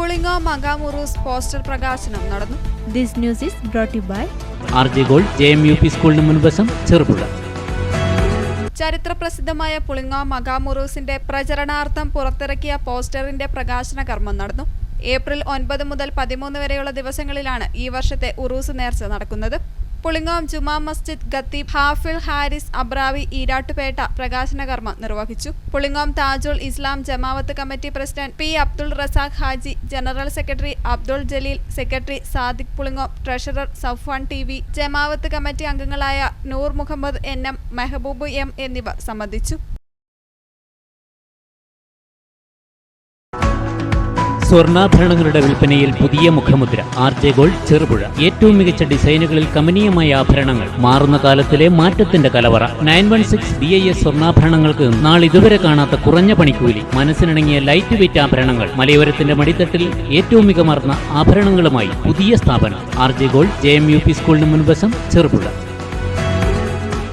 Pulingome മകാമുറൂസ് poster പ്രകാശനം നടന്നു. This news is brought you by RJ Gold JMUP സ്കൂളിന് മുൻവശം ചെറുപുഴ. ചരിത്രപ്രസിദ്ധമായ പുളിങ്ങോം മകാമുറൂസിന്റെ പ്രചരണാർത്ഥം പുറത്തിറക്കിയ പോസ്റ്ററിന്റെ പ്രകാശന കർമ്മം നടന്നു. ഏപ്രിൽ 9 മുതൽ 13 വരെയുള്ള ദിവസങ്ങളിലാണ് ഈ വർഷത്തെ ഉറൂസ് നേർച്ച നടക്കുന്നത്. പുളിങ്ങോം ജുമാ മസ്ജിദ് ഖത്തീബ് ഹാഫിൽ ഹാരിസ് അബ്രാവി ഈരാട്ടുപേട്ട പ്രകാശന കർമ്മം നിർവഹിച്ചു. Pulingome Thajul Islam Jamaath committee president P. Abdul Razak Haji, general secretary Abdul Jaleel, secretary Sadiq Pulingome, treasurer Safwan TV, Jamaath committee അംഗങ്ങളായ നൂർ മുഹമ്മദ് NM, മെഹബൂബ് M എന്നിവർ സംബന്ധിച്ചു. സ്വർണ്ണാഭരണങ്ങളുടെ വിൽപ്പനയിൽ പുതിയ മുഖമുദ്ര. RJ Gold Cherupuzha. ഏറ്റവും മികച്ച ഡിസൈനുകളിൽ കമനീയമായ ആഭരണങ്ങൾ. മാറുന്ന കാലത്തിലെ മാറ്റത്തിന്റെ കലവറ. 916 BIS സ്വർണ്ണാഭരണങ്ങൾക്ക് നാളിതുവരെ കാണാത്ത കുറഞ്ഞ പണിക്കൂലി. മനസ്സിനിണങ്ങിയ ലൈറ്റ് വെയ്റ്റ് ആഭരണങ്ങൾ. മലയോരത്തിന്റെ മടിത്തട്ടിൽ ഏറ്റവും മികമാർന്ന ആഭരണങ്ങളുമായി പുതിയ സ്ഥാപനം RJ Gold JMUP സ്കൂളിന് മുൻവശം ചെറുപുഴ.